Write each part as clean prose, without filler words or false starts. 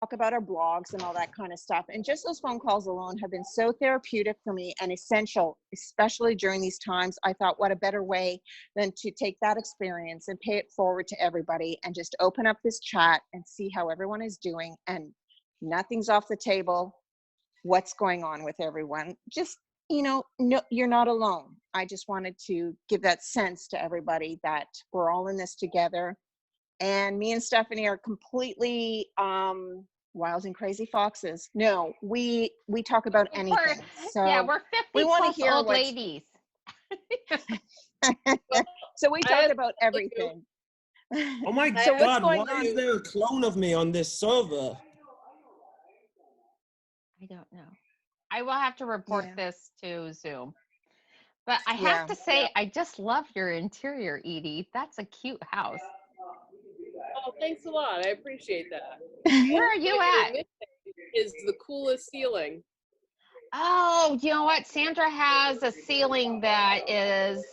about our blogs and all that kind of stuff. And just those phone calls alone have been so therapeutic for me and essential, especially during these times. I thought, what a better way than to take that experience and pay it forward to everybody and just open up this chat and see how everyone is doing. And nothing's off the table. What's going on with everyone? Just, no, you're not alone. I just wanted to give that sense to everybody that we're all in this together. And me and Stephanie are completely wild and crazy foxes. No, we talk about anything. So yeah, we're 50 we want to hear old ladies. So we talk about everything. Oh my So God, why is there a clone of me on this server? I don't know. I will have to report this to Zoom. But I have to say, I just love your interior, Edie. That's a cute house. Oh, thanks a lot. I appreciate that. Where are you at? Is the coolest ceiling. Oh, you know what? Sandra has a ceiling that is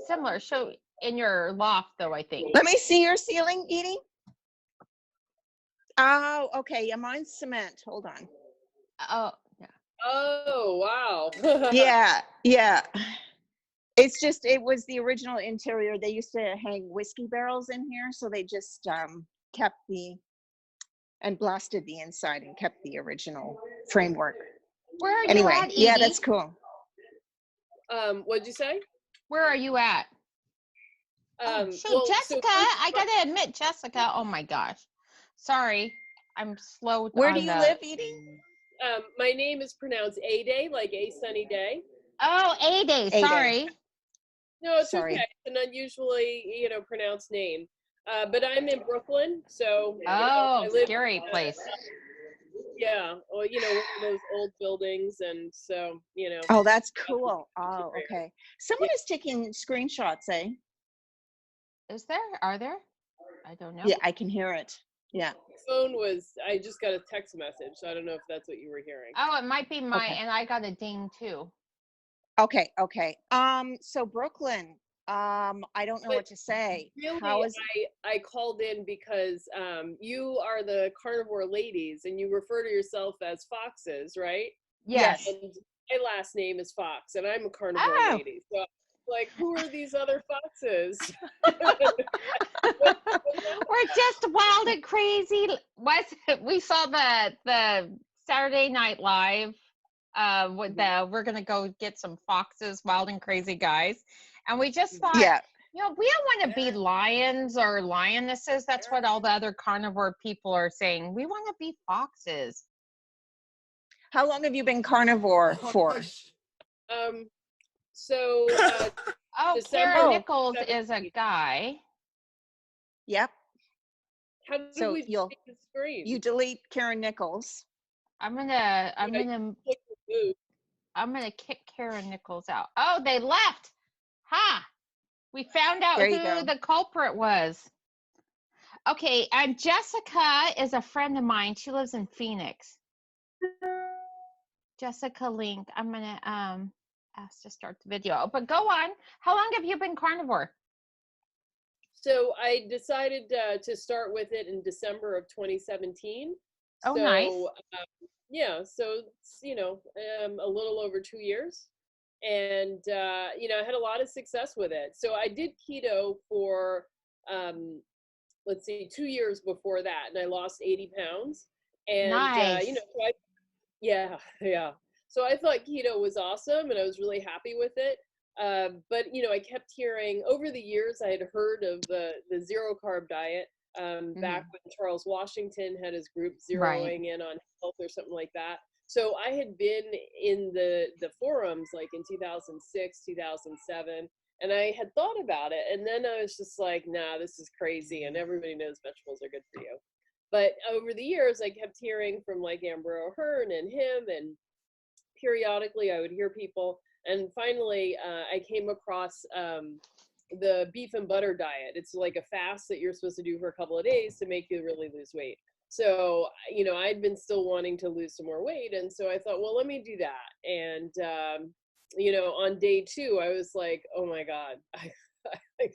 similar. So in your loft, though, I think. Let me see your ceiling, Edie. Oh, okay. Yeah, mine's cement. Hold on. Oh, yeah. Oh, wow. yeah. It's just, it was the original interior. They used to hang whiskey barrels in here, so they just kept and blasted the inside and kept the original framework. Where are you at, Edie? Yeah, that's cool. What'd you say? Where are you at? Jessica, I gotta admit, Jessica, oh my gosh. Sorry, I'm slow. Where do you live, Edie? My name is pronounced Ede, like a sunny day. Oh, Ede, sorry. No, it's okay. It's an unusually, pronounced name. But I'm in Brooklyn, so. I live, scary place. Yeah, well, one of those old buildings, and so, Oh, that's cool. Oh, okay. Someone is taking screenshots, eh? Is there? Are there? I don't know. Yeah, I can hear it. Yeah. I just got a text message, so I don't know if that's what you were hearing. Oh, it might be mine, and I got a ding too. Okay. So Brooklyn, I don't know what to say. Really, I called in because you are the Carnivore ladies, and you refer to yourself as foxes, right? Yes. And my last name is Fox, and I'm a Carnivore lady. So, like, who are these other foxes? We're just wild and crazy. We saw the Saturday Night Live. We're gonna go get some foxes, wild and crazy guys, and we just thought, we don't want to be lions or lionesses. That's what all the other carnivore people are saying. We want to be foxes. How long have you been carnivore for? Karen Nichols is a guy. Yep. How do we delete the screen? You delete Karen Nichols. I'm gonna kick Karen Nichols out. Oh, they left. Ha! We found out who the culprit was. Okay, and Jessica is a friend of mine. She lives in Phoenix. Jessica Link. I'm gonna ask to start the video. But go on. How long have you been carnivore? So I decided to start with it in December of 2017. Oh, so, nice. So it's, a little over 2 years. And, I had a lot of success with it. So I did keto for, 2 years before that. And I lost 80 pounds. And, nice. So I thought keto was awesome and I was really happy with it. But, I kept hearing over the years, I had heard of the zero carb diet. Back when Charles Washington had his group zeroing in on health or something like that. So I had been in the forums like in 2006, 2007, and I had thought about it. And then I was just like, nah, this is crazy. And everybody knows vegetables are good for you. But over the years, I kept hearing from like Amber O'Hearn and him, and periodically I would hear people. And finally, I came across the beef and butter diet. It's like a fast that you're supposed to do for a couple of days to make you really lose weight. So, I'd been still wanting to lose some more weight. And so I thought, well, let me do that. And, on day 2, I was like, oh my God, I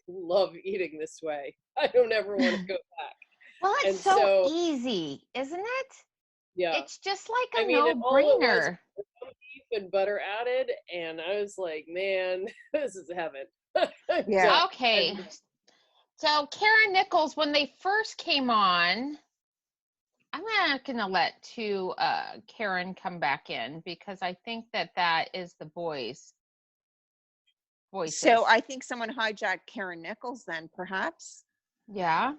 love eating this way. I don't ever want to go back. Well, And it's so so, easy, isn't it? yeah. It's just like I a mean, and all it was no-brainer. beef and butter added, and I was like, man, this is heaven. I'm Yeah. done. Okay. So Karen Nichols, when they first came on, I'm not gonna let Karen come back in because I think that is the voices. So I think someone hijacked Karen Nichols then, perhaps. Yeah.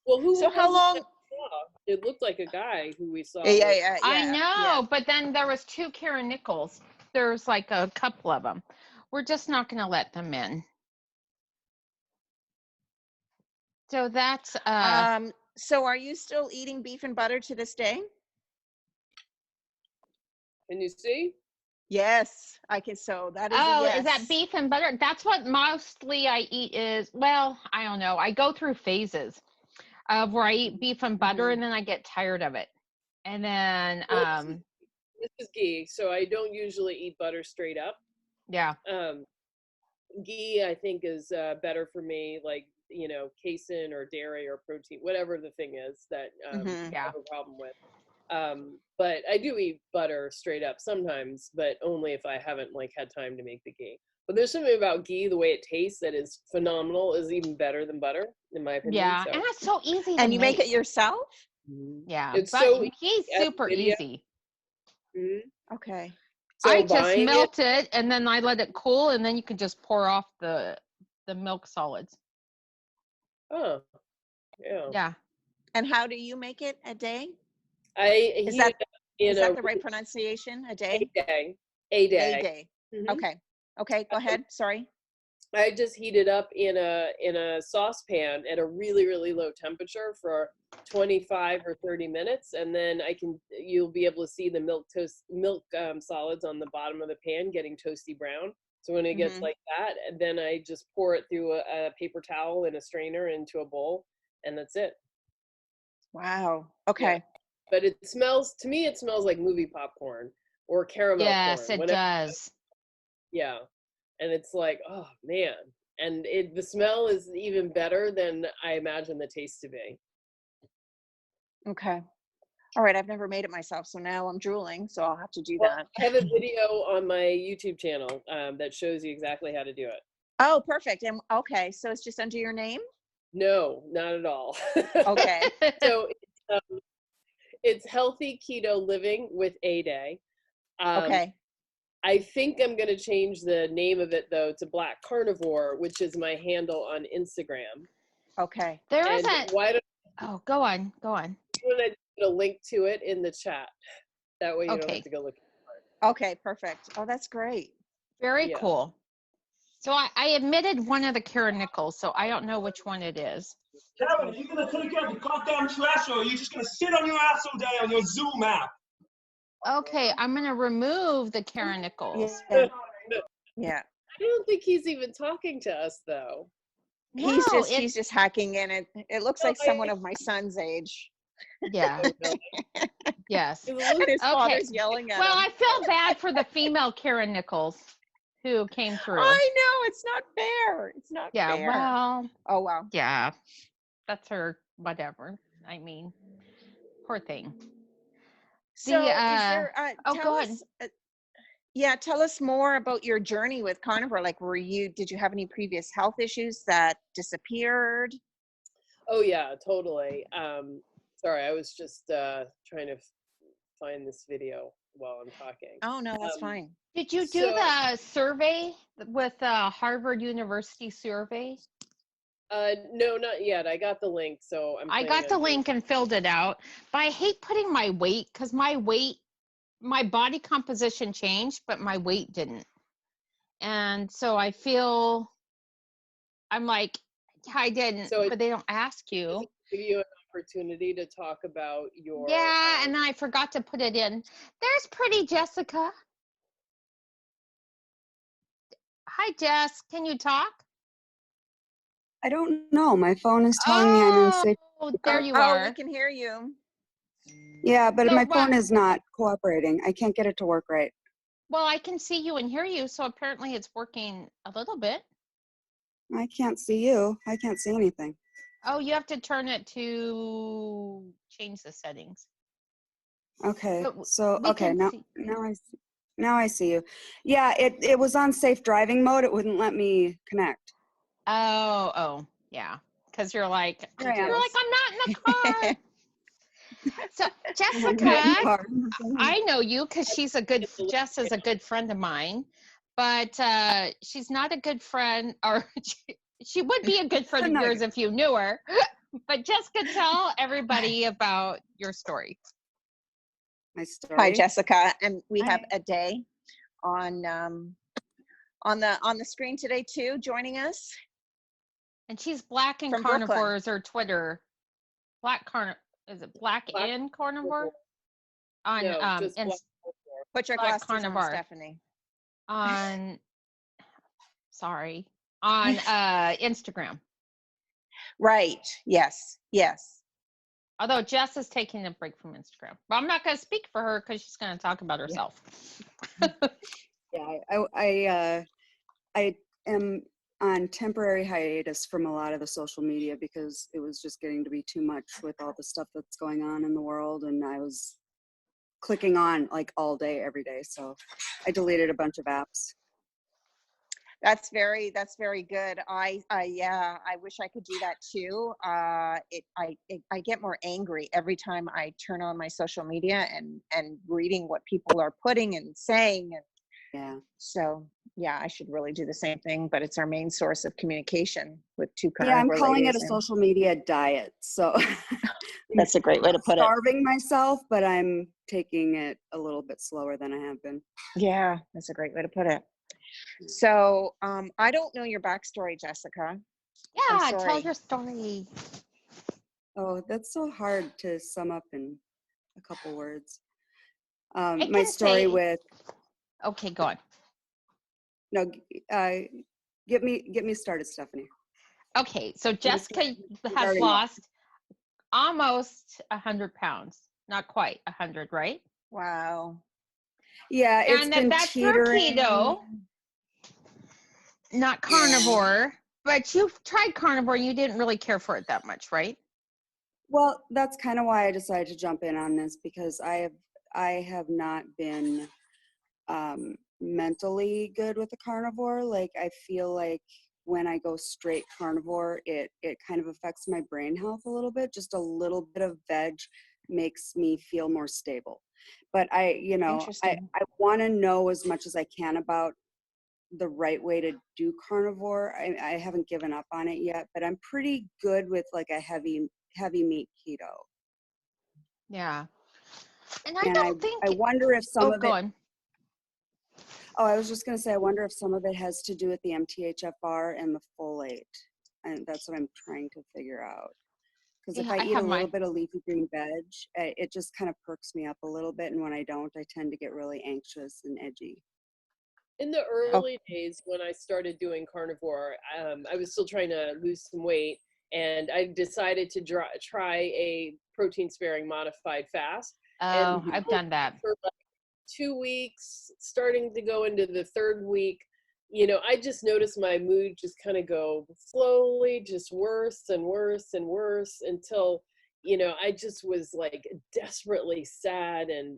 Well, who So was how it long? that we saw? It looked like a guy who we saw. Yeah. I know, but then there was 2 Karen Nichols. There's like a couple of them. We're just not gonna let them in. So that's So are you still eating beef and butter to this day? Can you see? Yes, I can. So that is a oh, yes. is that beef and butter? That's what mostly I eat is, well, I don't know. I go through phases of where I eat beef and butter Mhm. and then I get tired of it. And then Well, this is ghee, so I don't usually eat butter straight up. yeah. Ghee, I think, is better for me, like, casein or dairy or protein, whatever the thing is that Mhm. I have a problem with. But I do eat butter straight up sometimes, but only if I haven't like had time to make the ghee. But there's something about ghee, the way it tastes, that is phenomenal, is even better than butter, in my opinion. Yeah. So And it's so easy to And you make it make. yourself? Yeah. it's But so he's at super video. easy. Mhm. Okay. I So just buying it, melt it and then I let it cool and then you can just pour off the milk solids. oh yeah, Yeah. And how do you make it a day? I Is heat that it up in is a that the right pronunciation? A a day? day, A a day. day. Mhm. Okay. Okay, go ahead. Sorry. I just heat it up in a saucepan at a really, really low temperature for 25 or 30 minutes, and then you'll be able to see the milk solids on the bottom of the pan getting toasty brown. So when it gets Mhm. like that, and then I just pour it through a paper towel and a strainer into a bowl, and that's it. Wow. Yeah, Okay. but to me it smells like movie popcorn or caramel Yes, corn. it Whatever. does. Yeah. And it's like, oh man. And the smell is even better than I imagine the taste to be. Okay. All right, I've never made it myself, so now I'm drooling, so I'll have to do Well, that. I have a video on my YouTube channel that shows you exactly how to do it. Oh, perfect. And okay, so it's just under your name? No, not at all. Okay. So it's healthy keto living with Ede. Okay. I think I'm going to change the name of it though to Black Carnivore, which is my handle on Instagram. Okay. There And isn't. why don't Oh, go on. I put a link to it in the chat? That way you don't have Okay. to go look. Okay, perfect. Oh, that's great. Very Yeah. cool. So I admitted one of the Karen Nichols, so I don't know which one it is. Karen, are you gonna take out the goddamn trash, or are you just gonna sit on your ass all day on your Zoom app? Okay, I'm gonna remove the Karen Nichols. Yeah. Yeah. I don't think he's even talking to us though. No, He's just hacking in it. It looks like someone of my son's age. yeah, yes. It And looks- his Okay. father's yelling at Well, him. I feel bad for the female Karen Nichols who came through. I know, it's not fair. It's not Yeah, fair. well, Oh, wow. yeah, that's her, whatever. I mean, poor thing. So is there, oh, tell go ahead. us, yeah, tell us more about your journey with Carnivore. Like, did you have any previous health issues that disappeared? Oh yeah, totally. Sorry, I was just trying to find this video while I'm talking. Oh, no, that's fine. Did you do So- the survey with Harvard University survey? No, not yet. I got the link, so I got the link and filled it out, but I hate putting my weight because my body composition changed, but my weight didn't. And so I feel I'm like, I didn't, So but they don't ask you. give you an opportunity to talk about your Yeah, and then I forgot to put it in. There's pretty Jessica. Hi, Jess. Can you talk? I don't know. My phone is telling me I'm in safe. Oh, there you Oh, are. we can hear you. Yeah, but So my what- phone is not cooperating. I can't get it to work right. Well, I can see you and hear you, so apparently it's working a little bit. I can't see you. I can't see anything. Oh, you have to turn it to change the settings. Okay. But So we okay, can now see. now I see you. Yeah, it was on safe driving mode. It wouldn't let me connect. Oh, yeah. Because you're like, Here I am. I'm not in the car. So I'm not Jessica, in the car. I know you because Jess is a good friend of mine, but she's not a good friend, or she would be a good friend of Not a yours good- if you knew her. But Jessica, tell everybody about your story. My story. Hi, Jessica, and we have Hi. Ede on the screen today too, joining us And she's Black and from Brooklyn. Carnivore is her Twitter. Is it Black and Carnivore? On No, just and Black. Put your Black glasses Carnivore. on, Stephanie. On Instagram. Right. Yes. Yes. Although Jess is taking a break from Instagram. But I'm not going to speak for her because she's going to talk about herself. Yeah, I am on temporary hiatus from a lot of the social media because it was just getting to be too much with all the stuff that's going on in the world, and I was clicking on like all day, every day. So I deleted a bunch of apps. That's very good. I wish I could do that too. I get more angry every time I turn on my social media and reading what people are putting and saying. And Yeah. so yeah, I should really do the same thing, but it's our main source of communication with two Yeah, I'm carnivore calling it a ladies, and social media diet. So that's a great way to put it. Starving myself, but I'm taking it a little bit slower than I have been. Yeah, that's a great way to put it. So I don't know your backstory, Jessica. Yeah, tell sorry. your story. Oh, that's so hard to sum up in a couple words. I My can story say- with Okay, go on. no, get me started, Stephanie. Okay, so Jessica has starting off. lost almost 100 pounds. Not quite 100, right? Wow. Yeah, it's And been that's for teetering. keto, not carnivore. But you've tried carnivore and you didn't really care for it that much, right? Well, that's kind of why I decided to jump in on this, because I have not been mentally good with the carnivore. Like, I feel like when I go straight carnivore, it kind of affects my brain health a little bit. Just a little bit of veg makes me feel more stable. But I want to know as much as I can about the right way to do carnivore. I haven't given up on it yet, but I'm pretty good with like a heavy meat keto. Yeah. And I wonder if some of go it. on. Oh, I was just going to say, I wonder if some of it has to do with the MTHFR and the folate. And that's what I'm trying to figure out. Because if I eat a little bit of leafy green veg, it just kind of perks me up a little bit. And when I don't, I tend to get really anxious and edgy. In the early days when I started doing carnivore, I was still trying to lose some weight, and I decided to try a protein-sparing modified fast. Oh, And I've done that. For like 2 weeks, starting to go into the third week, I just noticed my mood just kind of go slowly, just worse and worse and worse until, I just was like desperately sad, and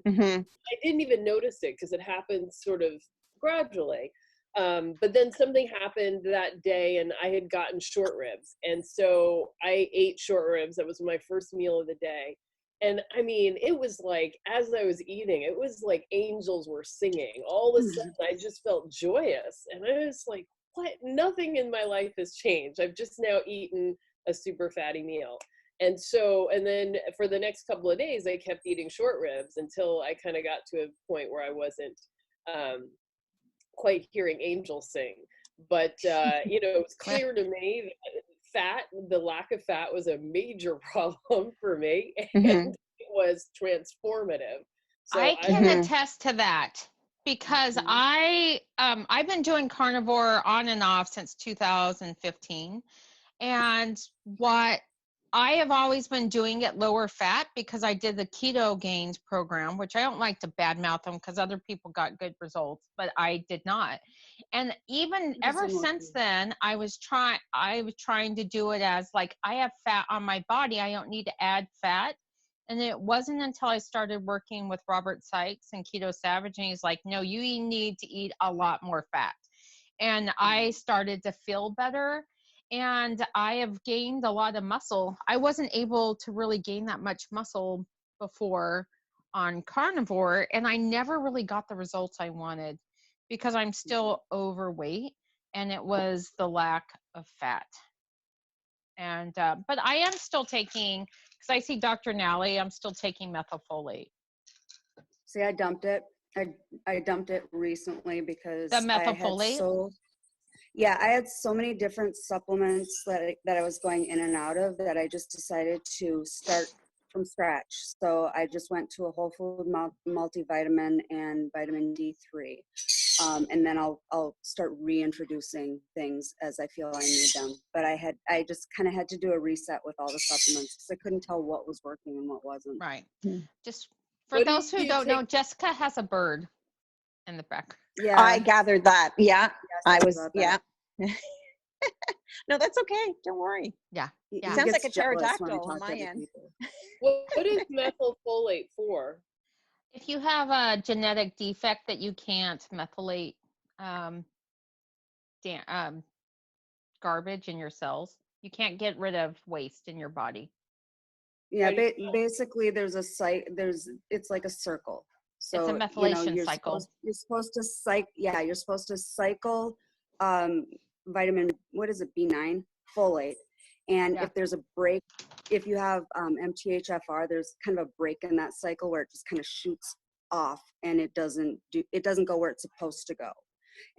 I didn't even notice it because it happened sort of gradually. But then something happened that day, and I had gotten short ribs. And so I ate short ribs. That was my first meal of the day. And I mean, it was like, as I was eating, it was like angels were singing. All of a sudden, I just felt joyous. And I was like, what? Nothing in my life has changed. I've just now eaten a super fatty meal. And then for the next couple of days, I kept eating short ribs until I kind of got to a point where I wasn't quite hearing angels sing. But, it was clear to me that the lack of fat was a major problem for me, and it was transformative. So I can attest to that because I've been doing carnivore on and off since 2015. And what I have always been doing it lower fat because I did the Keto Gains program, which I don't like to badmouth them because other people got good results, but I did not. And even ever since then, I was trying to do it as like, I have fat on my body, I don't need to add fat. And it wasn't until I started working with Robert Sykes and Keto Savage, and he's like, no, you need to eat a lot more fat. And I started to feel better. And I have gained a lot of muscle. I wasn't able to really gain that much muscle before on Carnivore, and I never really got the results I wanted because I'm still overweight, and it was the lack of fat. And but I am still taking, because I see Dr. Nally, I'm still taking methylfolate. See, I dumped it. I dumped it recently because The methylfolate? I had so many different supplements that I was going in and out of that I just decided to start from scratch. So I just went to a whole food multivitamin and vitamin D3. And then I'll start reintroducing things as I feel I need them. But I just kind of had to do a reset with all the supplements because I couldn't tell what was working and what wasn't. Right. Just for those who don't know, Jessica has a bird in the back. Yeah. I gathered that. Yeah. Yes, Yeah. No, that's okay. Don't worry. Yeah. It sounds like a pterodactyl on my end. What is methylfolate for? If you have a genetic defect that you can't methylate garbage in your cells, you can't get rid of waste in your body. Yeah, basically there's a site, it's like a circle. So it's a methylation cycle. You're supposed to cycle vitamin, what is it, B9, folate. And if there's a break, if you have MTHFR, there's kind of a break in that cycle where it just kind of shoots off and it doesn't go where it's supposed to go.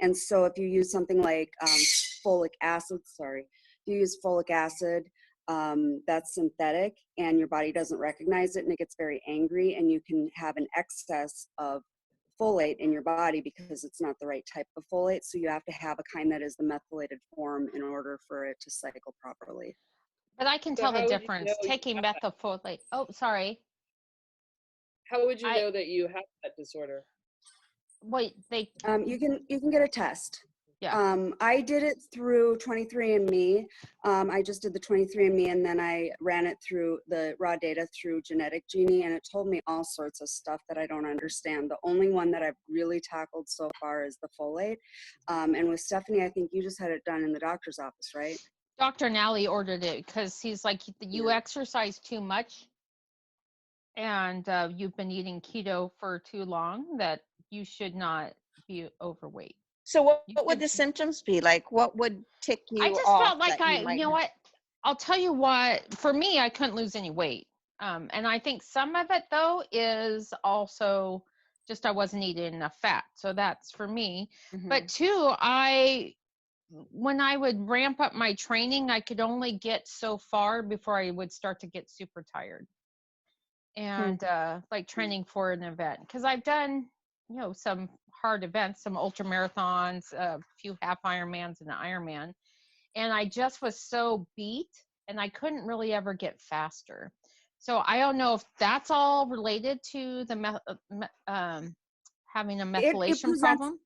And so if you use something like folic acid, that's synthetic and your body doesn't recognize it and it gets very angry, and you can have an excess of folate in your body because it's not the right type of folate. So you have to have a kind that is the methylated form in order for it to cycle properly. But I can tell the difference taking methylfolate. Oh, sorry. How would you know that you have that disorder? Wait, you can get a test. Yeah. I did it through 23andMe. I just did the 23andMe and then I ran it through the raw data through Genetic Genie, and it told me all sorts of stuff that I don't understand. The only one that I've really tackled so far is the folate. And with Stephanie, I think you just had it done in the doctor's office, right? Dr. Nally ordered it because he's like, you exercise too much and you've been eating keto for too long, that you should not be overweight. So what would the symptoms be like? What would tick you off? I just felt like you know what? I'll tell you what, for me, I couldn't lose any weight. And I think some of it though is also just I wasn't eating enough fat. So that's for me. Mm-hmm. But two, when I would ramp up my training, I could only get so far before I would start to get super tired. And like training for an event, because I've done, some hard events, some ultra marathons, a few half Ironmans and an Ironman, and I just was so beat and I couldn't really ever get faster. So I don't know if that's all related to the having a methylation problem.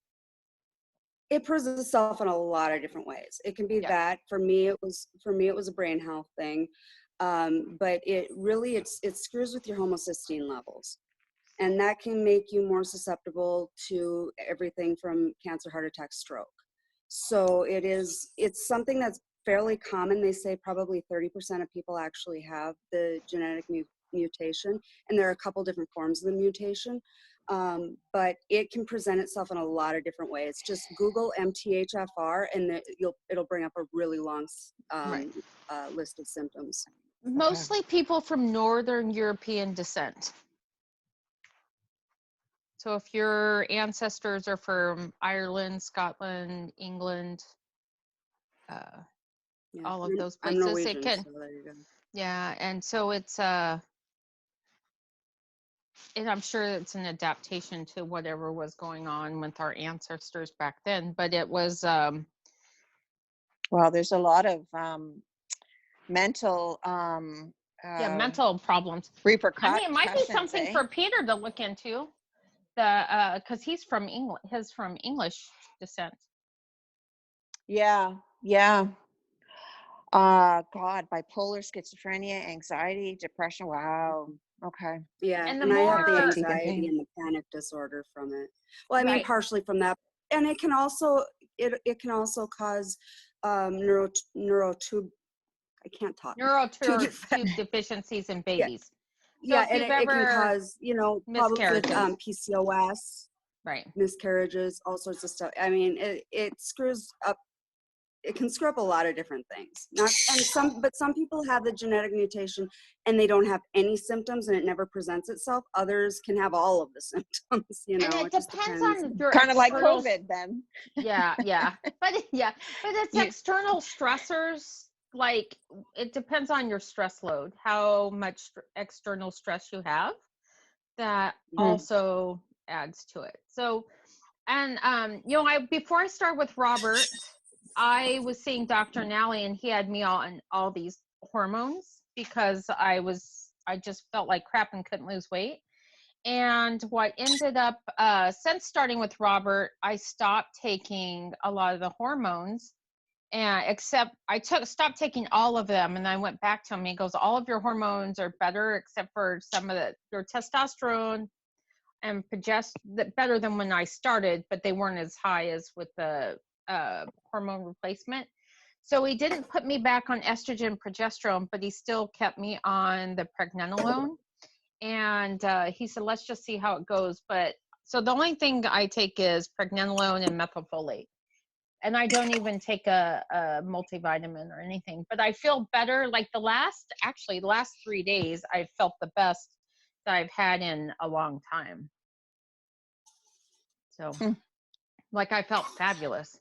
It presents itself in a lot of different ways. It can be that for me it was a brain health thing, but it really it screws with your homocysteine levels, and that can make you more susceptible to everything from cancer, heart attack, stroke. So it's something that's fairly common. They say probably 30% of people actually have the genetic mutation, and there are a couple different forms of the mutation. But it can present itself in a lot of different ways. Just Google MTHFR and it'll bring up a really long list of symptoms. Mostly people from Northern European descent. So if your ancestors are from Ireland, Scotland, England, all of those places, I'm Norwegian, so there you go. Yeah, and so it's and I'm sure it's an adaptation to whatever was going on with our ancestors back then, but it was well, there's a lot of mental mental problems. repercussions. I mean, it might be something for Peter to look into. Because he's from England, he's from English descent. Yeah. God, bipolar, schizophrenia, anxiety, depression. Wow. Okay. Yeah, And and I have the more- anxiety and the panic disorder from it. Well, I mean, Right. partially from that, and it can also cause neurotube. I can't talk. Neurotube deficiencies in babies. Yeah, if and you've it can ever cause, problems with PCOS, Right. miscarriages, all sorts of stuff. I mean, it screws up. It can screw up a lot of different things. But some people have the genetic mutation and they don't have any symptoms and it never presents itself. Others can have all of the symptoms. And it just depends depends. on your Kind of like external- COVID then. Yeah. But it's external stressors. Like, it depends on your stress load, how much external stress you have. That also adds to it. So, and before I start with Robert, I was seeing Dr. Nally, and he had me on all these hormones because I just felt like crap and couldn't lose weight. And what ended up, since starting with Robert, I stopped taking a lot of the hormones, and except I stopped taking all of them, and I went back to him. And he goes, all of your hormones are better except for some of your testosterone and better than when I started, but they weren't as high as with the hormone replacement. So he didn't put me back on estrogen, progesterone, but he still kept me on the pregnenolone. And he said, let's just see how it goes. But so the only thing I take is pregnenolone and methylfolate. And I don't even take a multivitamin or anything, but I feel better. Like the last 3 days, I felt the best that I've had in a long time. So like I felt fabulous.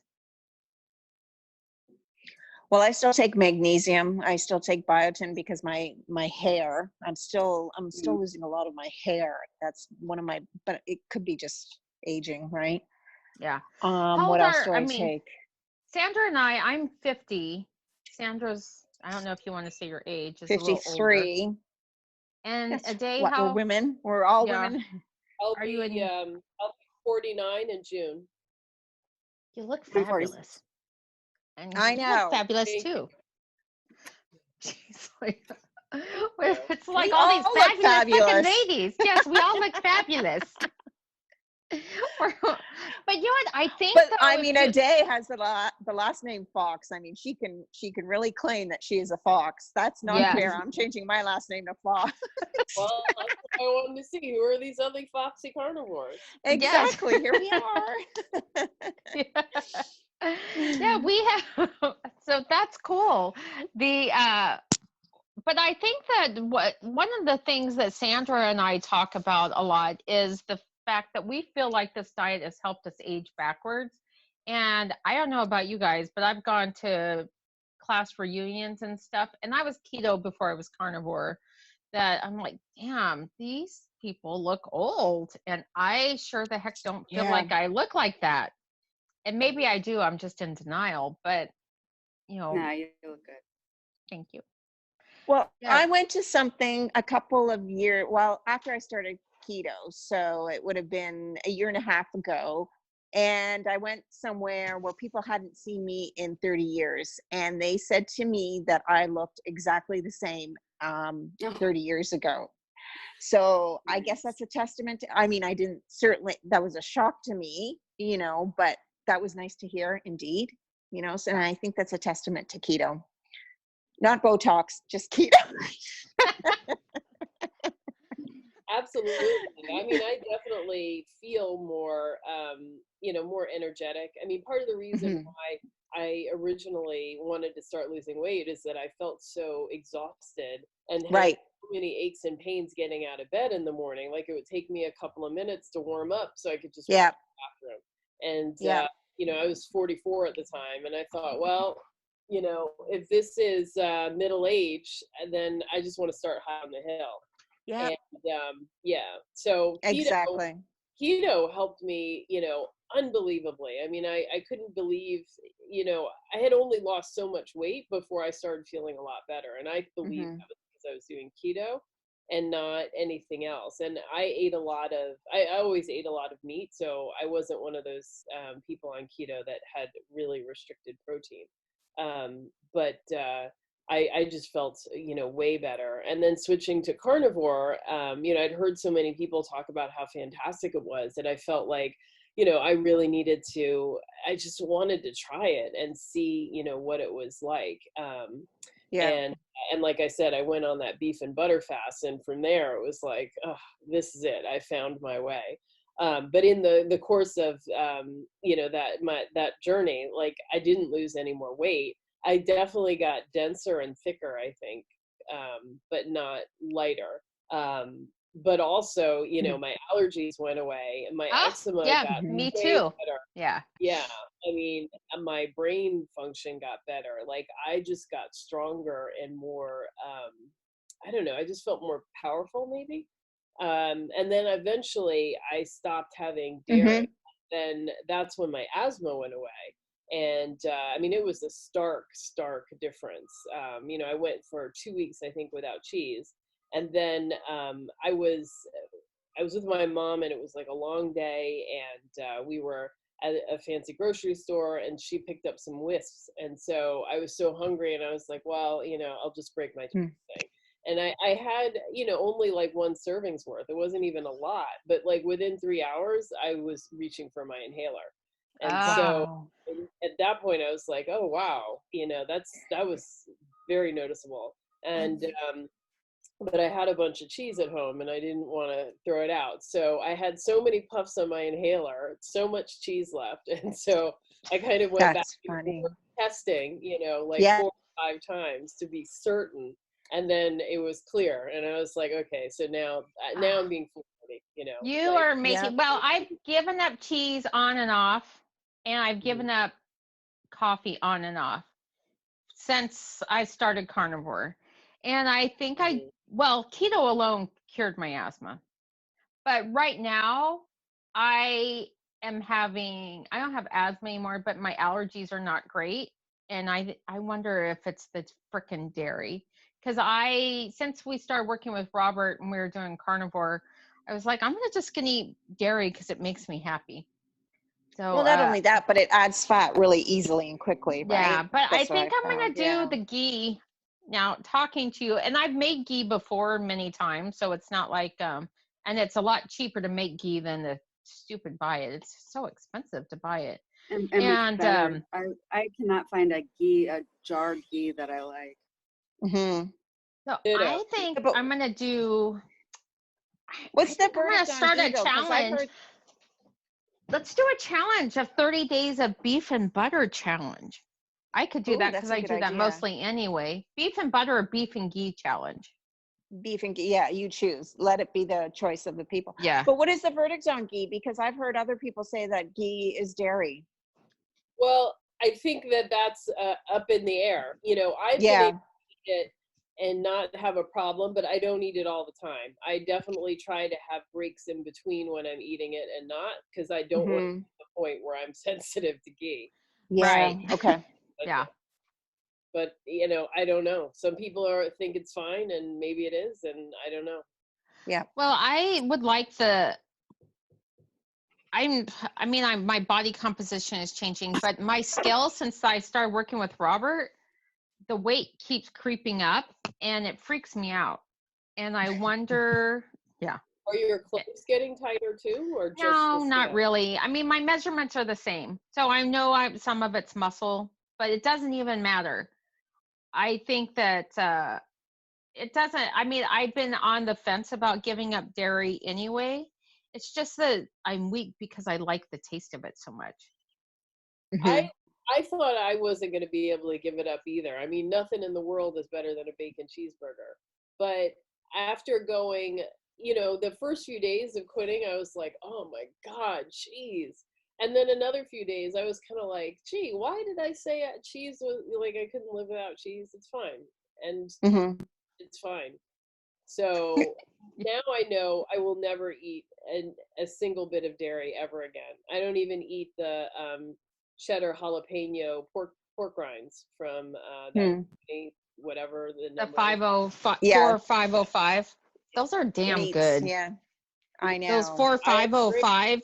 Well, I still take magnesium. I still take biotin because my hair, I'm still losing a lot of my hair. That's one of my, but it could be just aging, right? Yeah. What else do I take? Sandra and I'm 50. Sandra's, I don't know if you want to say your age, is 53. And That's a day, what, we're women. We're all women. I'll Are be you in? I'll be 49 in June. You look I'm fabulous. And I you know. look fabulous Thank too. She's like, Yeah. it's like We all these all look fabulous fucking fabulous. ladies. Yes, we all look fabulous. But you know what? I think. But though, I mean, Ede has the last name Fox. I mean, she can really claim that she is a fox. That's not Yes. fair. I'm changing my last name to Fox. Well, that's what I wanted to see. Who are these other foxy carnivores? Exactly. Here we are. Yeah, we have. So that's cool. But I think that one of the things that Sandra and I talk about a lot is the fact that we feel like this diet has helped us age backwards. And I don't know about you guys, but I've gone to class reunions and stuff, and I was keto before I was carnivore. That I'm like, damn, these people look old, and I sure the heck don't feel like I look like that. And maybe I do. I'm just in denial, but Nah, you look good. Thank you. Well, Yeah. I went to something a couple of years, after I started keto. So it would have been a year and a half ago. And I went somewhere where people hadn't seen me in 30 years. And they said to me that I looked exactly the same 30 years ago. So I guess that's a testament to, I mean, that was a shock to me, but that was nice to hear indeed, so and I think that's a testament to keto. Not Botox, just keto. Absolutely. I mean, I definitely feel more, more energetic. I mean, part of the reason why I originally wanted to start losing weight is that I felt so exhausted and had so many aches and pains getting out of bed in the morning. Like it would take me a couple of minutes to warm up so I could just walk to the bathroom. And, I was 44 at the time, and I thought, well, if this is middle age, then I just want to start high on the hill. Yeah. And so exactly. keto helped me, unbelievably. I mean, I couldn't believe, I had only lost so much weight before I started feeling a lot better. And I believe that was because I was doing keto and not anything else. And I always ate a lot of meat. So I wasn't one of those people on keto that had really restricted protein. But I just felt, way better. And then switching to carnivore, I'd heard so many people talk about how fantastic it was that I felt like, I really I just wanted to try it and see, what it was like. And like I said, I went on that beef and butter fast. And from there, it was like, oh, this is it. I found my way. But in the course of, that journey, like I didn't lose any more weight. I definitely got denser and thicker, I think, but not lighter. But also, my allergies went away and my eczema got me way too. better. Yeah. Yeah. I mean, my brain function got better. Like I just got stronger and more, I don't know, I just felt more powerful maybe. And then eventually I stopped having dairy. Then that's when my asthma went away. And I mean, it was a stark difference. I went for 2 weeks, I think, without cheese. And then I was with my mom, and it was like a long day, and we were at a fancy grocery store, and she picked up some wisps. And so I was so hungry, and I was like, well, I'll just break my thing. And I had, only like 1 serving's worth. It wasn't even a lot, but like within 3 hours, I was reaching for my inhaler. And so at that point I was like, oh, wow, that was very noticeable. And, but I had a bunch of cheese at home and I didn't want to throw it out. So I had so many puffs on my inhaler, so much cheese left. And so I kind of went back and forth testing, like 4 or 5 times to be certain. And then it was clear. And I was like, okay, so now I'm being foolhardy, You are making, well, I've given up cheese on and off, and I've given up coffee on and off since I started carnivore. And I think keto alone cured my asthma. But right now, I don't have asthma anymore, but my allergies are not great. And I wonder if it's the frickin' dairy. Because since we started working with Robert and we were doing carnivore, I was like, I'm just going to eat dairy because it makes me happy. So, well, not only that, but it adds fat really easily and quickly, right? Yeah, but That's I think I'm going to do the the ghee. Now, talking to you, and I've made ghee before many times, so it's not like, and it's a lot cheaper to make ghee than to stupid buy it. It's so expensive to buy it. And I cannot find a jar ghee that I like. So I think I'm going to do. What's the verdict? I'm going to start a challenge. Let's do a challenge of 30 days of beef and butter challenge. I could do that because I do that mostly anyway. Beef and butter or beef and ghee challenge. Beef and ghee, yeah, you choose. Let it be the choice of the people. Yeah. But what is the verdict on ghee? Because I've heard other people say that ghee is dairy. Well, I think that's up in the air. I've been able to eat it and not have a problem, but I don't eat it all the time. I definitely try to have breaks in between when I'm eating it and not, because I don't want to get to the point where I'm sensitive to ghee. Yeah. Right. Okay. Yeah. But I don't know. Some people think it's fine, and maybe it is, and I don't know. Yeah. Well, I would like my body composition is changing, but my scale, since I started working with Robert, the weight keeps creeping up and it freaks me out. And I wonder, Are your clothes getting tighter too, or just no, not really. I mean, my measurements are the same. So I know some of it's muscle, but it doesn't even matter. I think that it doesn't, I've been on the fence about giving up dairy anyway. It's just that I'm weak because I like the taste of it so much. I thought I wasn't going to be able to give it up either. I mean, nothing in the world is better than a bacon cheeseburger. But after going, the first few days of quitting, I was like, oh my God, cheese. And then another few days, I was kind of like, gee, why did I say cheese was like I couldn't live without cheese? It's fine. And it's fine. So now I know I will never eat a single bit of dairy ever again. I don't even eat the cheddar jalapeno pork rinds from that company, whatever the The number is. 505, Yeah. 4505. Those are damn Meats, good. yeah. I know. Those 4505.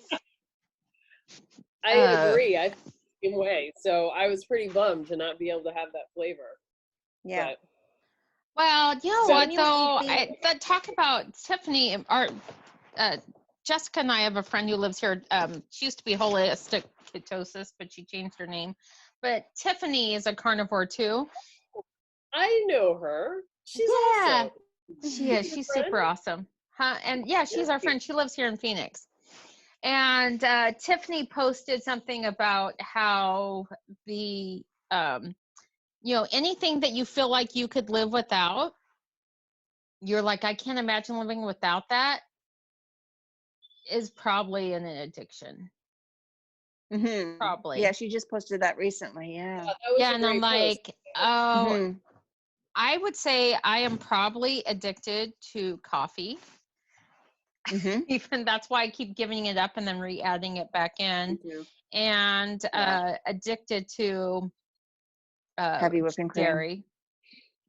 I agree. I feel the same way. So I was pretty bummed to not be able to have that flavor. Yeah. But Well, you know So what you though? eat Talk about Tiffany. Jessica and I have a friend who lives here. She used to be holistic ketosis, but she changed her name. But Tiffany is a carnivore too. I know her. She's Yeah, awesome. she is. She's friend? super awesome. Huh? And yeah, she's our friend. She lives here in Phoenix. And Tiffany posted something about how the anything that you feel like you could live without, you're like, I can't imagine living without that, is probably an addiction. Mm-hmm. Probably. Yeah, she just posted that recently. Yeah. That was Yeah, a and I'm great post. like, oh, Mhm. I would say I am probably addicted to coffee. Mhm. Even that's why I keep giving it up and then re-adding it back in. And Yeah. addicted to Heavy whipping cream. dairy.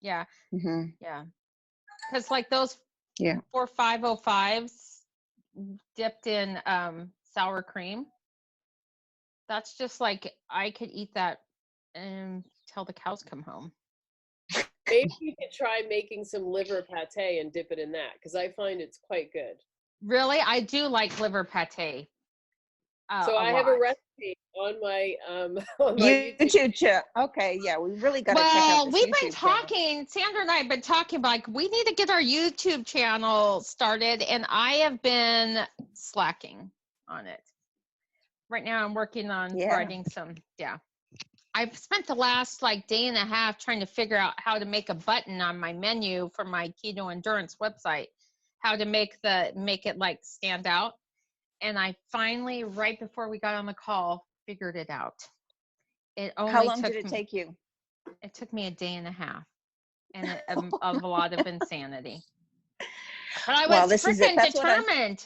Yeah. Mhm. Yeah. Because like those Yeah. 4505s dipped in sour cream, that's just like I could eat that until the cows come home. Maybe you could try making some liver pate and dip it in that, because I find it's quite good. Really, I do like liver pate. So I have a recipe on my on my YouTube channel. Okay, yeah, we really got to check out Well, this we've YouTube been channel. talking, Sandra and I have been talking, like, we need to get our YouTube channel started, and I have been slacking on it. Right now, I'm working on writing some, I've spent the last, like, day and a half trying to figure out how to make a button on my menu for my Keto Endurance website, how to make it, like, stand out. And I finally, right before we got on the call, figured it out. It only How long did it take you? It took me a day and a half, and of a lot of insanity. But I was freaking determined.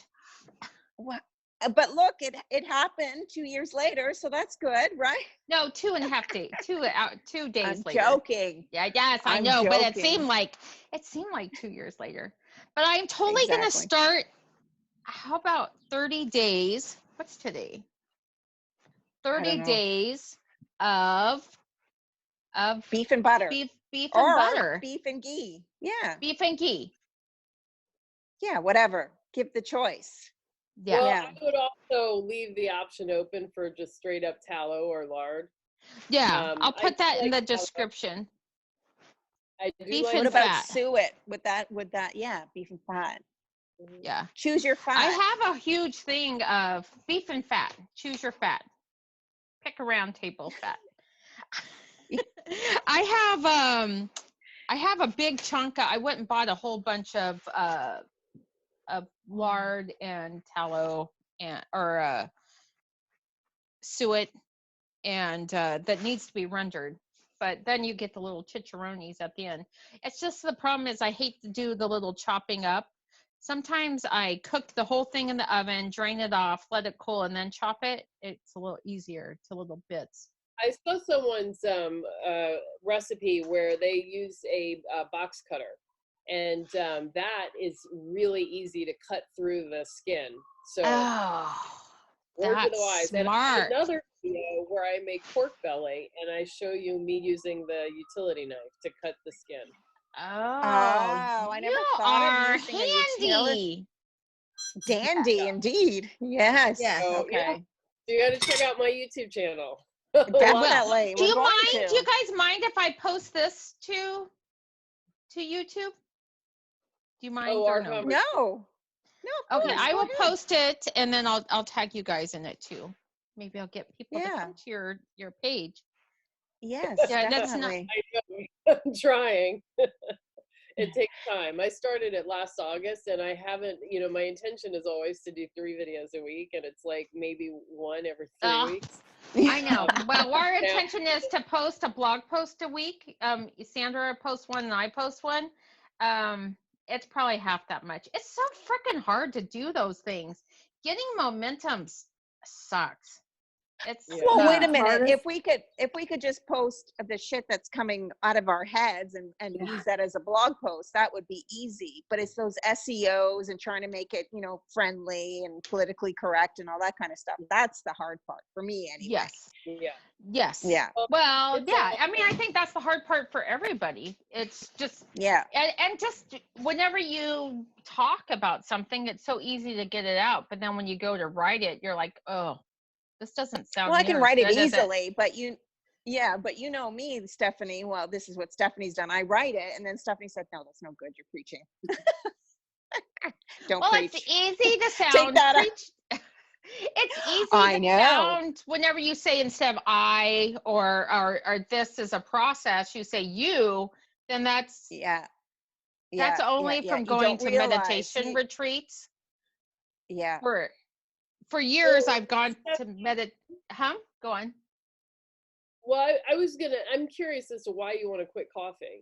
But look, it happened 2 years later, so that's good, right? No, 2.5 days. 2 days I'm later. joking. Yeah, yes, I know, but it seemed like 2 years later. But I'm totally gonna start. How about 30 days? What's today? 30 days of beef and butter. Beef and butter. Beef and ghee. Yeah. Beef and ghee. Yeah, whatever. Give the choice. Yeah. Well, I would also leave the option open for just straight up tallow or lard. Yeah, I'll put that in the description. I do beef like and what about fat. suet with that? Yeah, beef and fat. Yeah. Choose your fat. I have a huge thing of beef and fat. Choose your fat. Pick a round table fat. I have a big chunk. I went and bought a whole bunch of lard and tallow or suet, and that needs to be rendered. But then you get the little chicharrones at the end. It's just the problem is I hate to do the little chopping up. Sometimes I cook the whole thing in the oven, drain it off, let it cool, and then chop it. It's a little easier. It's a little bits. I saw someone's recipe where they use a box cutter, and that is really easy to cut through the skin. So words of the wise. Smart. And I have another video where I make pork belly, and I show you me using the utility knife to cut the skin. Oh, I never thought of using a utility. Dandy, indeed. Yes. Yes. So, okay. So you got to check out my YouTube channel. Definitely. Do you guys mind if I post this to YouTube? Do you mind? or no? No. Okay, I will post it, and then I'll tag you guys in it too. Maybe I'll get people to come to your page. Yes, yeah, definitely. I know. I'm trying. It takes time. I started it last August, and I haven't, my intention is always to do 3 videos a week, and it's like maybe 1 every 3 weeks. I know. Well, our intention is to post a blog post a week. Sandra posts one, and I post one. it's probably half that much. It's so freaking hard to do those things. Getting momentum sucks. It's Well, wait a Yeah. minute. Hardest- If we could just post the shit that's coming out of our heads and use that as a blog post, that would be easy. But it's those SEOs and trying to make it, friendly and politically correct and all that kind of stuff. That's the hard part for me anyway. Yes. Yeah. Yes. Yeah. Well, It's yeah. I mean, I think that's the hard part for everybody. It's just, Yeah. and just whenever you talk about something, it's so easy to get it out. But then when you go to write it, you're like, oh, this doesn't sound. Well, I can near as write it good as easily, but you know me, Stephanie. Well, this is what Stephanie's done. I write it, and then Stephanie said, "No, that's no good. You're preaching." Don't Well, preach. it's easy to sound. Take that out. It's easy I to know. sound whenever you say instead of I or this is a process, you say you, then that's Yeah. that's only yeah. from You going don't to realize meditation retreats. Yeah. For years Well, I've gone to Go on. Well, I'm curious as to why you want to quit coughing.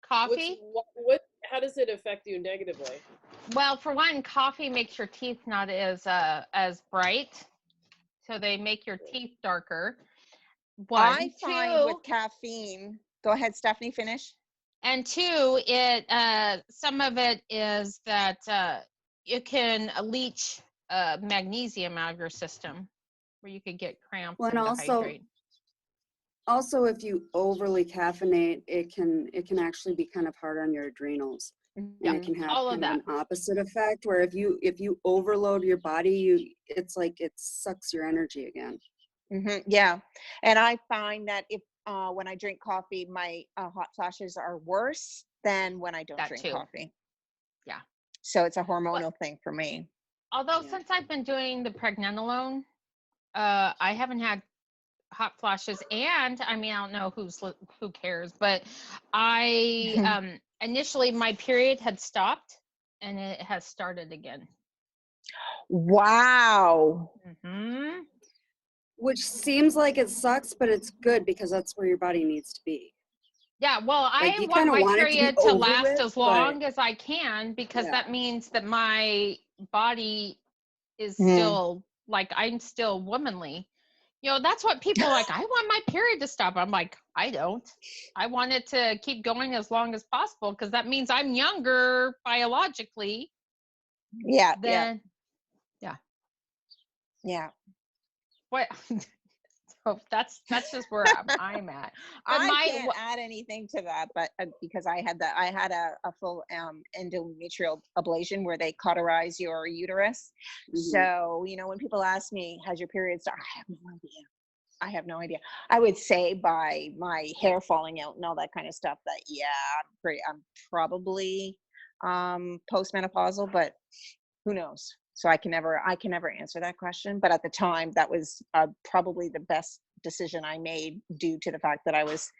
Coffee? How does it affect you negatively? Well, for one, coffee makes your teeth not as bright. So they make your teeth darker. I find with caffeine. Go ahead, Stephanie. Finish. And two, some of it is that it can leach magnesium out of your system, where you could get cramps Well, and and dehydrate. also if you overly caffeinate, it can actually be kind of hard on your adrenals. Yeah, And it can have all of kind of an opposite effect where if you overload your body, it's like it sucks your energy again. Yeah, and I find that if when I drink coffee, my hot flashes are worse than when I don't That drink too. coffee. Yeah. So it's a hormonal thing for me. Although Yeah. since I've been doing the pregnenolone, I haven't had hot flashes, and I mean, I don't know who cares, but I initially my period had stopped and it has started again. Wow. Mm-hmm. Which seems like it sucks, but it's good because that's where your body needs to be. Yeah, well, Like, I you want kinda my want it to be period to over last with, as long as I can, because Yeah. that means that my body is Mhm. still like I'm still womanly. That's what people are like. I want my period to stop. I'm like, I don't. I want it to keep going as long as possible because that means I'm younger biologically. Yeah. Than Yeah. what? So that's just where I'm at. But I can't add anything to that, but because I had a full endometrial ablation where they cauterize your uterus. So when people ask me, "Has your period started?" I have no idea. I would say by my hair falling out and all that kind of stuff that I'm probably postmenopausal, but who knows? So I can never answer that question. But at the time, that was probably the best decision I made due to the fact that I was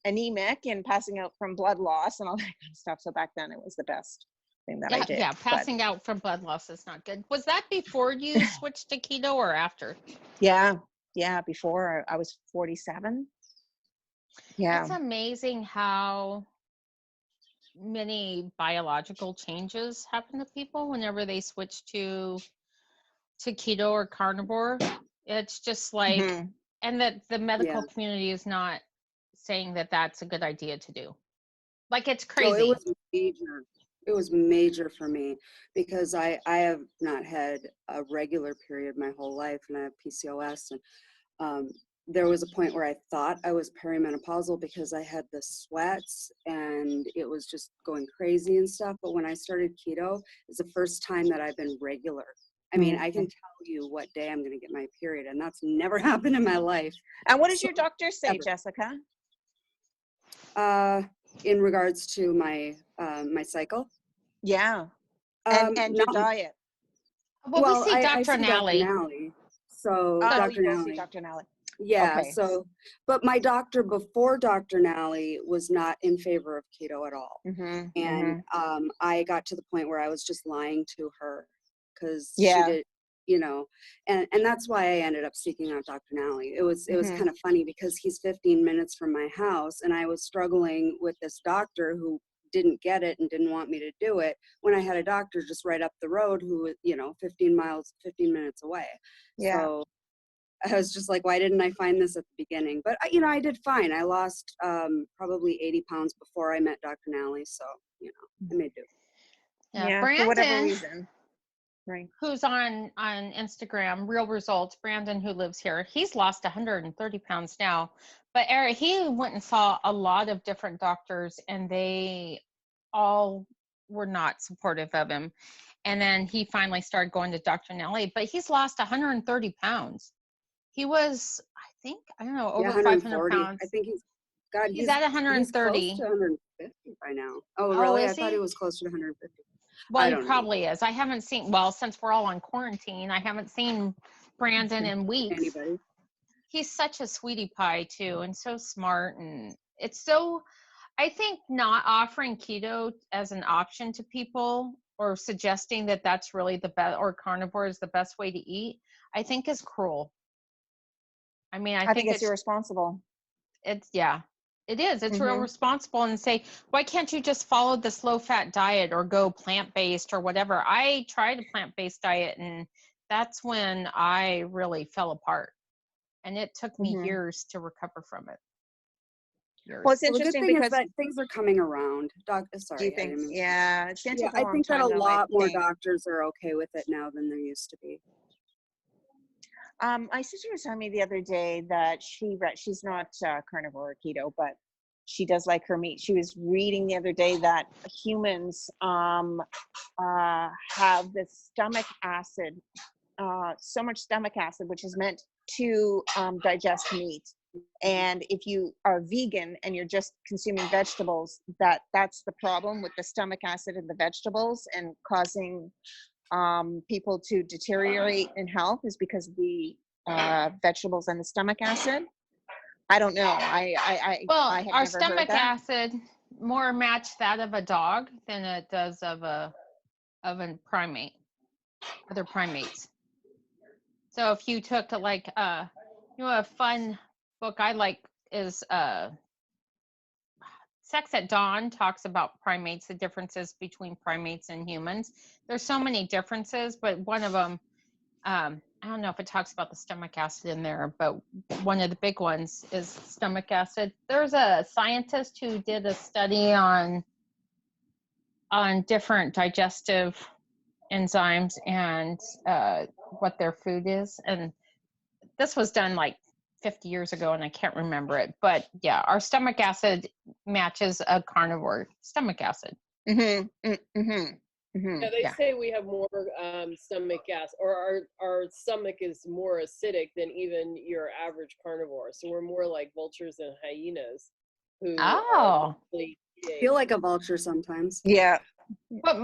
anemic and passing out from blood loss and all that kind of stuff. So back then, it was the best thing that I did. Yeah, passing out from blood loss is not good. Was that before you switched to keto or after? Yeah, before I was 47. Yeah. It's amazing how many biological changes happen to people whenever they switch to keto or carnivore. It's just like, and that the medical community is not saying that that's a good idea to do. Like, it's crazy. No, it was major. It was major for me because I have not had a regular period my whole life, and I have PCOS, and there was a point where I thought I was perimenopausal because I had the sweats and it was just going crazy and stuff. But when I started keto, it's the first time that I've been regular. I mean, I can tell you what day I'm going to get my period, and that's never happened in my life. And what does your doctor say, Jessica? In regards to my my cycle? Yeah. And your diet. Well, we see I Dr. see Nally. Dr. Nally. So Oh, Dr. you Nally. see Dr. Nally. Yeah, Okay. so, but my doctor before Dr. Nally was not in favor of keto at all. And I got to the point where I was just lying to her because she did, and that's why I ended up seeking out Dr. Nally. It was kind of funny because he's 15 minutes from my house, and I was struggling with this doctor who didn't get it and didn't want me to do it when I had a doctor just right up the road who, 15 minutes away. Yeah. So I was just like, why didn't I find this at the beginning? But, I did fine. I lost probably 80 pounds before I met Dr. Nally. So, I made do. Yeah, Brandon, for whatever reason. Right. who's on Instagram, Real Results, Brandon, who lives here, he's lost 130 pounds now. But Eric, he went and saw a lot of different doctors, and they all were not supportive of him. And then he finally started going to Dr. Nelly, but he's lost 130 pounds. He was, I don't know, over 500 pounds. I think he's at 130. He's close to 150 by now. Oh, Oh, really? is I thought he? he was close to 150. Well, he probably is. I haven't seen, since we're all on quarantine, I haven't seen Brandon in weeks. Anybody? He's such a sweetie pie too, and so smart. And it's so, I think not offering keto as an option to people or suggesting that that's really the best, or carnivore is the best way to eat, I think is cruel. I mean, I think it's irresponsible. it is. It's real responsible, and say, why can't you just follow this low fat diet or go plant-based or whatever? I tried a plant-based diet, and that's when I really fell apart. And it took me years to recover from it. Well, it's interesting because that things are coming around. Sorry. Do you think? Yeah, it's going to take a long I think time, that a though, lot more doctors are okay with it now than there used to be. My sister was telling me the other day that she's not carnivore or keto, but she does like her meat. She was reading the other day that humans have this stomach acid, so much stomach acid, which is meant to digest meat. And if you are vegan and you're just consuming vegetables, that's the problem with the stomach acid in the vegetables and causing people to deteriorate in health, is because of the vegetables and the stomach acid. I don't know. Our stomach acid more match that of a dog than it does of a primate, other primates. So if you took a fun book I like is Sex at Dawn, talks about primates, the differences between primates and humans. There's so many differences, but one of them, I don't know if it talks about the stomach acid in there, but one of the big ones is stomach acid. There's a scientist who did a study on different digestive enzymes and what their food is. And this was done like 50 years ago, and I can't remember it. But yeah, our stomach acid matches a carnivore stomach acid. Yeah, they say we have more stomach gas, or our stomach is more acidic than even your average carnivore. So we're more like vultures and hyenas. Who feel like a vulture sometimes. Yeah. But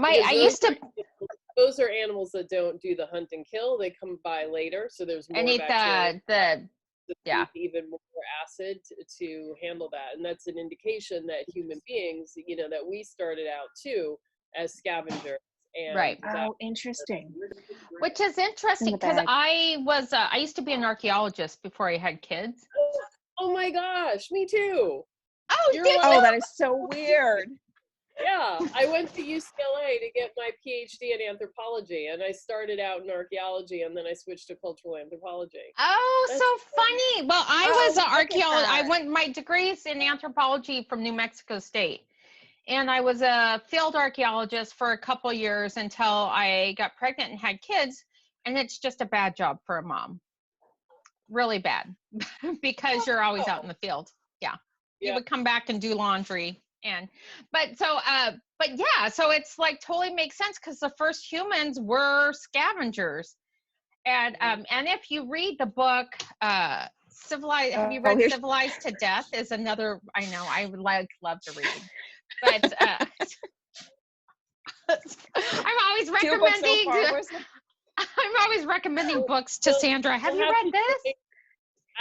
those are animals that don't do the hunt and kill. They come by later, so there's more bacteria. Even more acid to handle that, and that's an indication that human beings, that we started out too as scavengers. And right. Oh, interesting. Which is interesting because I used to be an archaeologist before I had kids. Oh my gosh, me too. Oh, that is so weird. Yeah, I went to UCLA to get my PhD in anthropology, and I started out in archaeology, and then I switched to cultural anthropology. Oh, so funny. Well, I was an archaeologist. I went my degrees in anthropology from New Mexico State, and I was a field archaeologist for a couple years until I got pregnant and had kids, and it's just a bad job for a mom. Really bad, because you're always out in the field. Yeah. You would come back and do laundry. So it's like totally makes sense, because the first humans were scavengers. And if you read the book Civilized, have you read Civilized to Death? Is another, I know I would love to read, but I'm always recommending books to Sandra. Have you read this?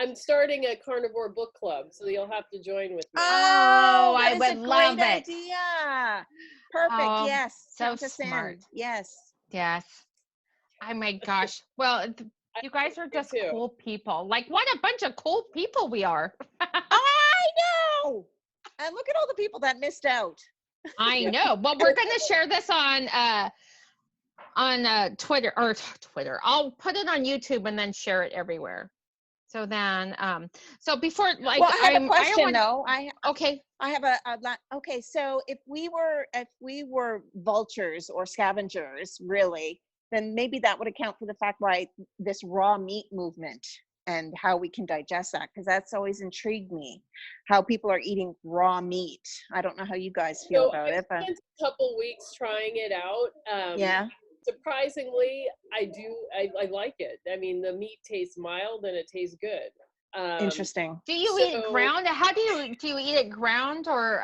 I'm starting a carnivore book club, so you'll have to join with me. Oh, I would love it. Idea. Perfect. Oh, yes. So smart. Yes. Yes. Oh my gosh. Well, you guys are just cool people. Like, what a bunch of cool people we are. I know. And look at all the people that missed out. I know. Well, we're going to share this on Twitter or Twitter. I'll put it on YouTube and then share it everywhere. So then, so before, like, Well, I have a question want, though. okay. I have okay. So if we were vultures or scavengers, really, then maybe that would account for the fact why this raw meat movement and how we can digest that, because that's always intrigued me, how people are eating raw meat. I don't know how you guys feel about it, but I spent a couple weeks trying it out. yeah. Surprisingly, I like it. I mean, the meat tastes mild and it tastes good. Interesting. Do you eat it ground? How do you eat it ground or?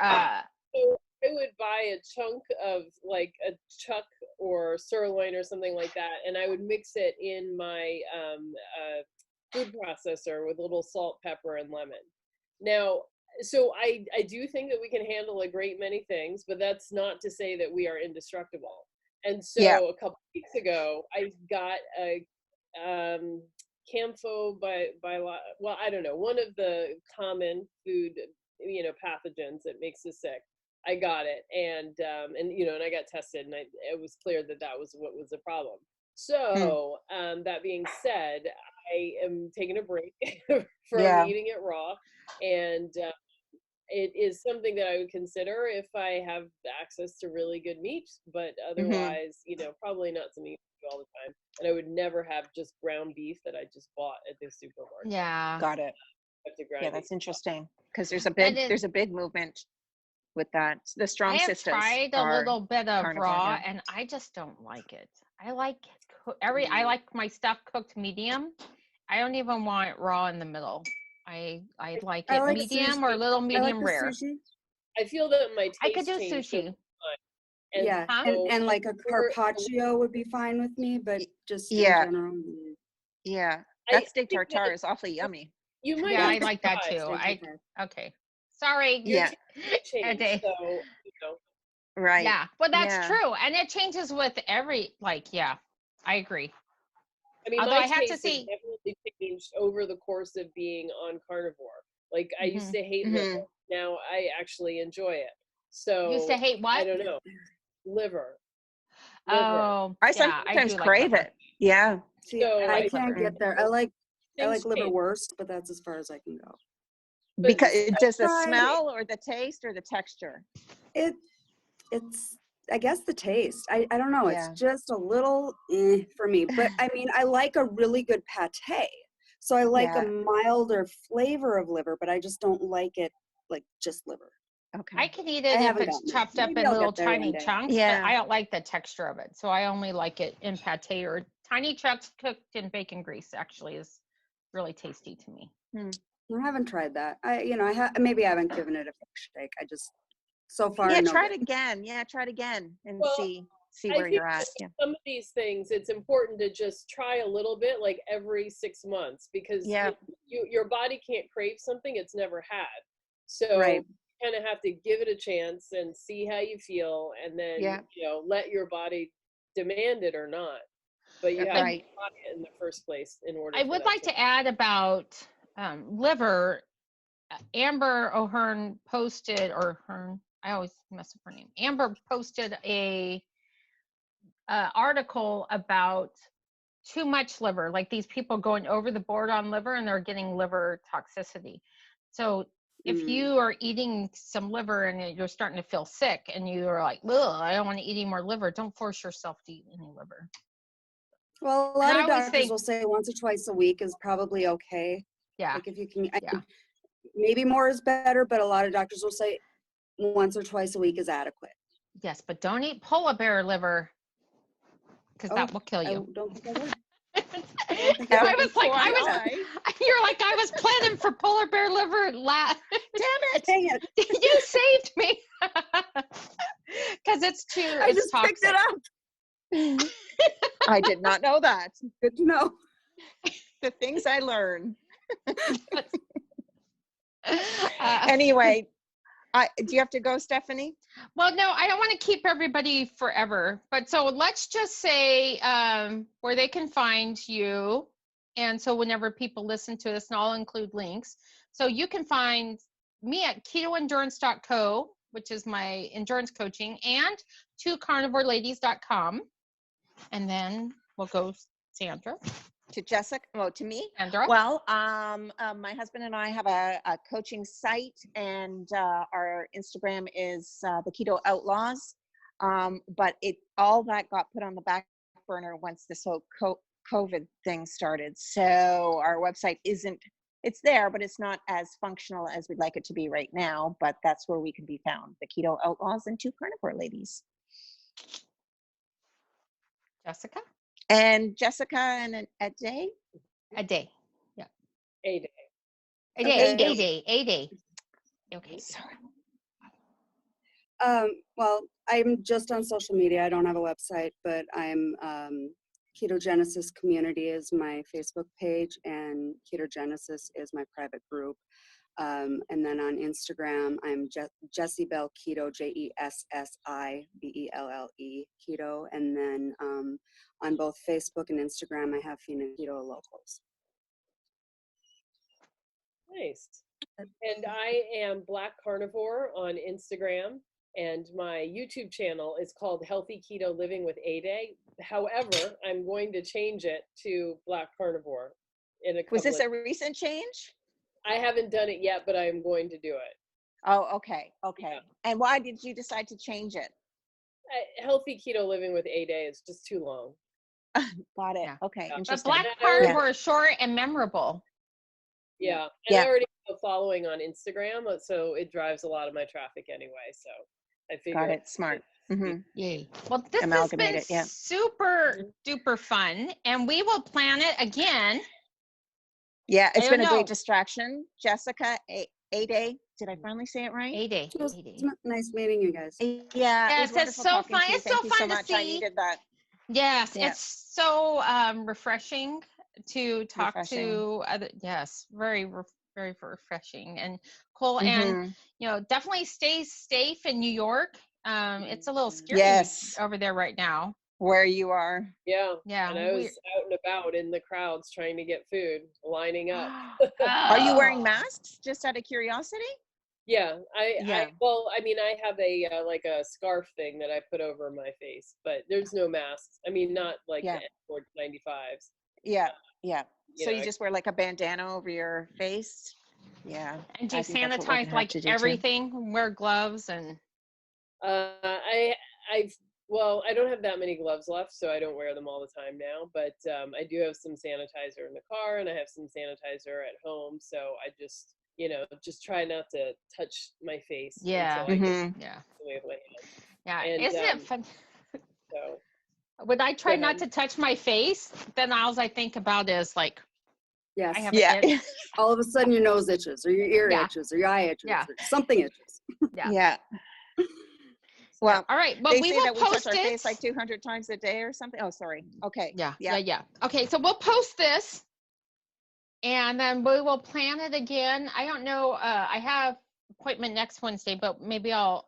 So I would buy a chunk of like a chuck or sirloin or something like that, and I would mix it in my food processor with a little salt, pepper, and lemon. Now, so I do think that we can handle a great many things, but that's not to say that we are indestructible. And so a couple weeks ago, I got a Camphor well, I don't know, one of the common food, pathogens that makes us sick. I got it, and I got tested, and it was clear that was what was the problem. So that being said, I am taking a break from eating it raw, and it is something that I would consider if I have access to really good meat, but otherwise, probably not something you do all the time. And I would never have just ground beef that I just bought at the supermarket. Yeah. Got it. Yeah, that's interesting, because there's a big movement with that. The Strong Sisters. I have tried a little bit of raw, yeah. and I just don't like it. I like my stuff cooked medium. I don't even want it raw in the middle. I like it medium or a little medium rare. Sushi. I feel that my taste I could do sushi. And yeah, and like a carpaccio would be fine with me, but just in general. Yeah, that steak tartare is awfully yummy. You might. Yeah, I like that too. Okay. Sorry. Yeah. Change, so, Right. Yeah, but that's true, and it changes with every I agree. I mean, although my I have taste to see, has definitely changed over the course of being on carnivore. Like I used to hate liver. Now I actually enjoy it. So you used to hate what? I don't know. Liver. Oh, I sometimes crave it. Yeah. See, I can't get there. I like liverwurst, but that's as far as I can go. Because does the smell or the taste or the texture? It's I guess the taste. I don't know. It's just a little for me. But I mean, I like a really good pate. So I like a milder flavor of liver, but I just don't like it like just liver. Okay. I can eat it if it's chopped up in little tiny chunks, but I don't like the texture of it. So I only like it in pate or tiny chunks cooked in bacon grease. Actually, is really tasty to me. I haven't tried that. Maybe I haven't given it a shake. I just so far. Try it again. Yeah, try it again and see where you're at. Yeah. Some of these things, it's important to just try a little bit, like every 6 months, because your body can't crave something it's never had. So you kind of have to give it a chance and see how you feel, and then let your body demand it or not. But you have to try it in the first place in order. I would like to add about liver. Amber O'Hearn posted, I always mess up her name. Amber posted a article about too much liver, like these people going over the board on liver and they're getting liver toxicity. So if you are eating some liver and you're starting to feel sick and you're like, ugh, I don't want to eat any more liver, don't force yourself to eat any liver. Well, a lot of doctors will say once or twice a week is probably okay. Yeah. Like if you can, maybe more is better, but a lot of doctors will say once or twice a week is adequate. Yes, but don't eat polar bear liver because that will kill you. Don't think I would. I was like, you're like, I was planning for polar bear liver. Damn it. You saved me. Because it's just toxic. Picked it up. I did not know that. Good to know. The things I learn. Anyway, do you have to go, Stephanie? Well, no, I don't want to keep everybody forever. But so let's just say where they can find you. And so whenever people listen to this, and I'll include links. So you can find me at ketoendurance.co. which is my endurance coaching, and to carnivoreladies.com. And then we'll go Sandra. To Jessica, well, to me. Sandra. Well, my husband and I have a coaching site, and our Instagram is the Keto Outlaws. But all that got put on the back burner once this whole COVID thing started. So our website it's there, but it's not as functional as we'd like it to be right now. But that's where we can be found: the Keto Outlaws and 2 Carnivore Ladies. Jessica. And Jessica and a day. A day. Yeah. A day. A day. A day. Okay. Sorry. Well, I'm just on social media. I don't have a website, but I'm Ketogenesis Community is my Facebook page, and Ketogenesis is my private group. And then on Instagram, I'm Jessie Bell Keto, JESSIBELLE Keto. And then on both Facebook and Instagram, I have Fina Keto Locals. Nice. And I am Black Carnivore on Instagram, and my YouTube channel is called Healthy Keto Living with Ede. However, I'm going to change it to Black Carnivore in a couple. Was this a recent change? I haven't done it yet, but I'm going to do it. Oh, okay. Yeah. And why did you decide to change it? Healthy Keto Living with Ede is just too long. Got it. Yeah. Okay, But But interesting. Black Carnivore is short and memorable. Yeah. And Yeah. I already have a following on Instagram, so it drives a lot of my traffic anyway. So I figured. Got it. Smart. Mm-hmm. Yay. Well, this has Amalgamate been it, yeah. super duper fun, and we will plan it again. Yeah, it's I been don't a great know. distraction. Jessica, Ede, did I finally say it right? A day. It was nice meeting you guys. Yeah, Yes, it was it's wonderful so talking fun. to you. It's Thank so you fun so to much. I see. needed that. Yes, Yeah. it's so refreshing to talk Refreshing. to other. Yes, very very refreshing and cool. And Mhm. definitely stay safe in New York. It's a little scary Yes, over there right now. where you are. Yeah. Yeah. And I was out and about in the crowds trying to get food, lining up. Are you wearing Oh. masks? Just out of curiosity? Yeah, Yeah. I mean, I have a like a scarf thing that I put over my face, but there's no masks. I mean, not like Yeah. the N95s. Yeah, yeah. You So know, you just wear like a bandana over your face? Yeah. And do you I think that's what we're sanitize gonna have like to do too. everything? Wear gloves and. Well, I don't have that many gloves left, so I don't wear them all the time now. But I do have some sanitizer in the car, and I have some sanitizer at home. So I just, just try not to touch my face Yeah. until I get Mhm. Yeah. away with my hands. Yeah. And, Isn't it fun? So When I try Go not ahead. to touch my face, then all I think about is like Yes. I have Yeah. an itch. All of a sudden your nose itches or your ear Yeah. itches or your eye itches Yeah. or something itches. Yeah. Yeah. Well, All right. Well, they we say will that we touch post our it. face like 200 times a day or something. Oh, sorry. Okay. Yeah. Yeah. Okay. So we'll post this, and then we will plan it again. I don't know. I have appointment next Wednesday, but maybe I'll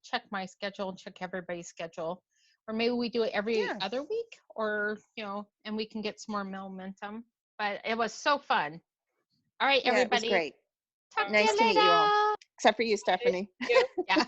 check my schedule and check everybody's schedule, or maybe we do it every Yeah. other week, or and we can get some more momentum. But it was so fun. All right, Yeah, it was everybody. great. Talk Nice to to you meet you all. later. Except for you, Stephanie. Yeah.